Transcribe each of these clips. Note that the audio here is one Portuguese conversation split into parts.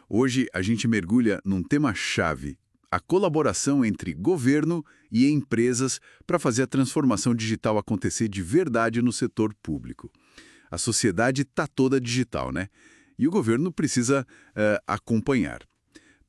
Hoje a gente mergulha num tema-chave, a colaboração entre governo e empresas para fazer a transformação digital acontecer de verdade no setor público. A sociedade está toda digital, né? E o governo precisa acompanhar.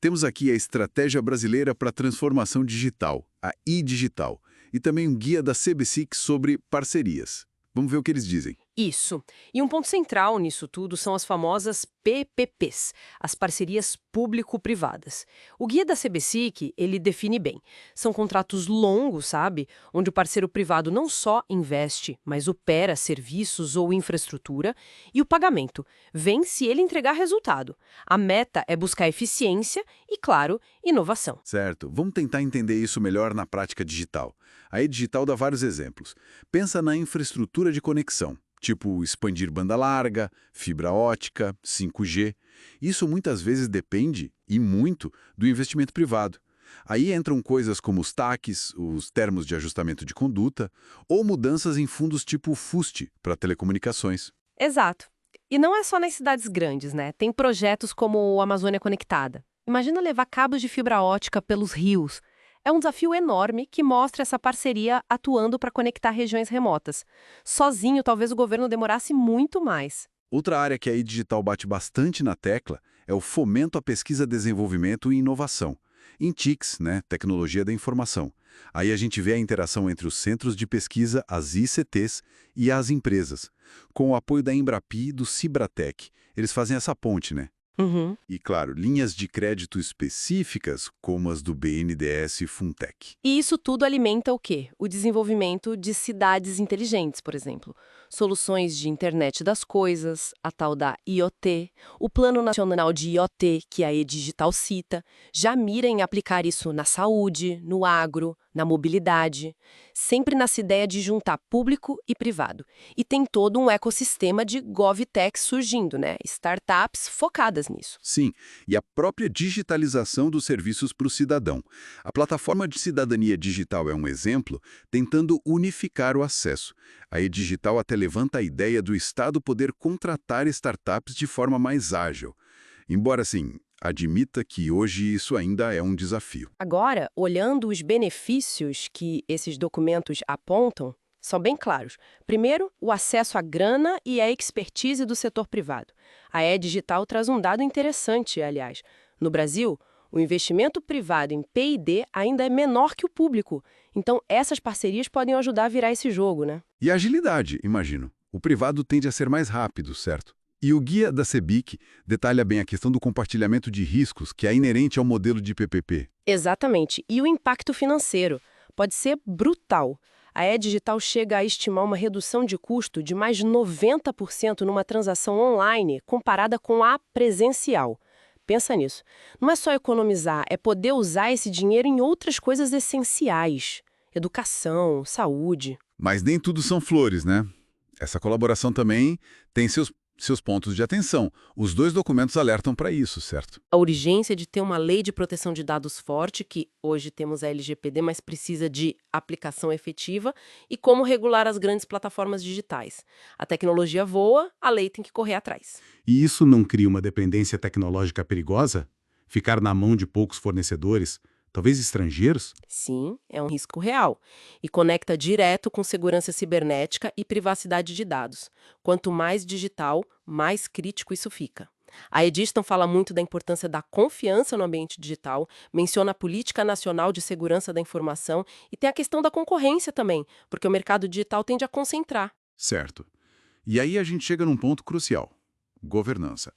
Temos aqui a Estratégia Brasileira para a Transformação Digital, a e-Digital, e também um guia da CBSIC sobre parcerias. Vamos ver o que eles dizem. Isso. E um ponto central nisso tudo são as famosas PPPs, as parcerias público-privadas. O guia da CBSIC, ele define bem. São contratos longos, sabe? Onde o parceiro privado não só investe, mas opera serviços ou infraestrutura, e o pagamento vem se ele entregar resultado. A meta é buscar eficiência e, claro, inovação. Certo, vamos tentar entender isso melhor na prática digital. A e-Digital dá vários exemplos. Pensa na infraestrutura de conexão, tipo expandir banda larga, fibra ótica, 5G. Isso muitas vezes depende, e muito, do investimento privado. Aí entram coisas como os TACs, os termos de ajustamento de conduta, ou mudanças em fundos tipo FUST, para telecomunicações. Exato. E não é só nas cidades grandes, né? Tem projetos como o Amazônia Conectada. Imagina levar cabos de fibra ótica pelos rios. É um desafio enorme que mostra essa parceria atuando para conectar regiões remotas. Sozinho, talvez o governo demorasse muito mais. Outra área que a e-Digital bate bastante na tecla é o fomento à pesquisa, desenvolvimento e inovação. Em TICs, né, Tecnologia da Informação. Aí a gente vê a interação entre os centros de pesquisa, as ICTs e as empresas. Com o apoio da Embrapi e do Cibratec. Eles fazem essa ponte, né? Uhum. E, claro, linhas de crédito específicas, como as do BNDES e Funtech. E isso tudo alimenta o quê? O desenvolvimento de cidades inteligentes, por exemplo. Soluções de internet das coisas, a tal da IoT, o Plano Nacional de IoT, que a e-Digital cita, já mira em aplicar isso na saúde, no agro, na mobilidade, sempre nessa ideia de juntar público e privado. E tem todo um ecossistema de GovTech surgindo, né? Startups focadas nisso. Sim, e a própria digitalização dos serviços para o cidadão. A plataforma de cidadania digital é um exemplo, tentando unificar o acesso. A e-Digital até levanta a ideia do Estado poder contratar startups de forma mais ágil. Embora, assim, admita que hoje isso ainda é um desafio. Agora, olhando os benefícios que esses documentos apontam, são bem claros. Primeiro, o acesso à grana e à expertise do setor privado. A E-Digital traz um dado interessante, aliás. No Brasil, o investimento privado em P&D ainda é menor que o público. Então, essas parcerias podem ajudar a virar esse jogo, né? E a agilidade, imagino. O privado tende a ser mais rápido, certo? E o guia da CEBIC detalha bem a questão do compartilhamento de riscos, que é inerente ao modelo de PPP. Exatamente. E o impacto financeiro pode ser brutal. A E-Digital chega a estimar uma redução de custo de mais de 90% numa transação online comparada com a presencial. Pensa nisso. Não é só economizar, é poder usar esse dinheiro em outras coisas essenciais. Educação, saúde. Mas nem tudo são flores, né? Essa colaboração também tem seus pontos de atenção. Os dois documentos alertam para isso, certo? A urgência de ter uma lei de proteção de dados forte, que hoje temos a LGPD, mas precisa de aplicação efetiva, e como regular as grandes plataformas digitais. A tecnologia voa, a lei tem que correr atrás. E isso não cria uma dependência tecnológica perigosa? Ficar na mão de poucos fornecedores, talvez estrangeiros? Sim, é um risco real. E conecta direto com segurança cibernética e privacidade de dados. Quanto mais digital, mais crítico isso fica. A Ediston fala muito da importância da confiança no ambiente digital, menciona a Política Nacional de Segurança da Informação e tem a questão da concorrência também, porque o mercado digital tende a concentrar. Certo. E aí a gente chega num ponto crucial: governança.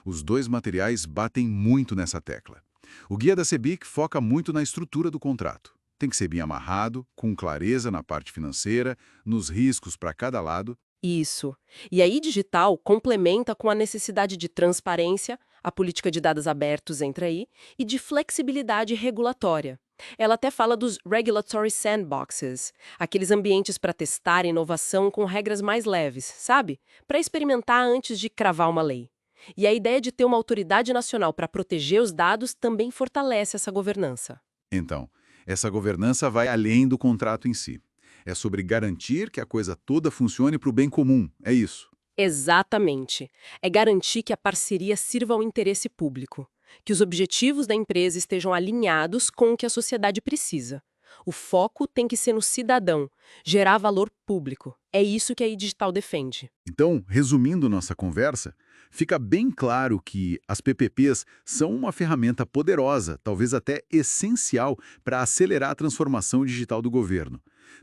Os dois materiais batem muito nessa tecla. O guia da CEBIC foca muito na estrutura do contrato. Tem que ser bem amarrado, com clareza na parte financeira, nos riscos para cada lado. Isso. E aí, digital complementa com a necessidade de transparência, a política de dados abertos entra aí, e de flexibilidade regulatória. Ela até fala dos regulatory sandboxes, aqueles ambientes para testar inovação com regras mais leves, sabe? Para experimentar antes de cravar uma lei. E a ideia de ter uma autoridade nacional para proteger os dados também fortalece essa governança. Então, essa governança vai além do contrato em si. É sobre garantir que a coisa toda funcione para o bem comum, é isso. Exatamente. É garantir que a parceria sirva ao interesse público. que os objetivos da empresa estejam alinhados com o que a sociedade precisa. O foco tem que ser no cidadão, gerar valor público. É isso que a eDigital defende. Então, resumindo nossa conversa, fica bem claro que as PPPs são uma ferramenta poderosa, talvez até essencial, para acelerar a transformação digital do governo.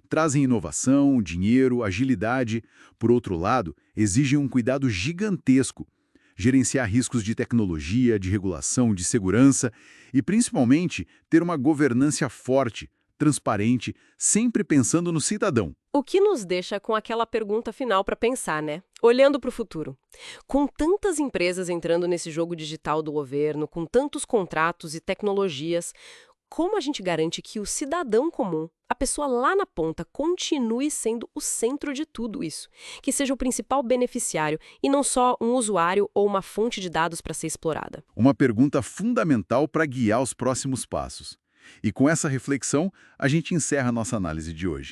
Trazem inovação, dinheiro, agilidade. Por outro lado, exigem um cuidado gigantesco. Gerenciar riscos de tecnologia, de regulação, de segurança e, principalmente, ter uma governança forte, transparente, sempre pensando no cidadão. O que nos deixa com aquela pergunta final para pensar, né? Olhando para o futuro. Com tantas empresas entrando nesse jogo digital do governo, com tantos contratos e tecnologias, como a gente garante que o cidadão comum, a pessoa lá na ponta, continue sendo o centro de tudo isso? Que seja o principal beneficiário e não só um usuário ou uma fonte de dados para ser explorada. Uma pergunta fundamental para guiar os próximos passos. E com essa reflexão, a gente encerra nossa análise de hoje.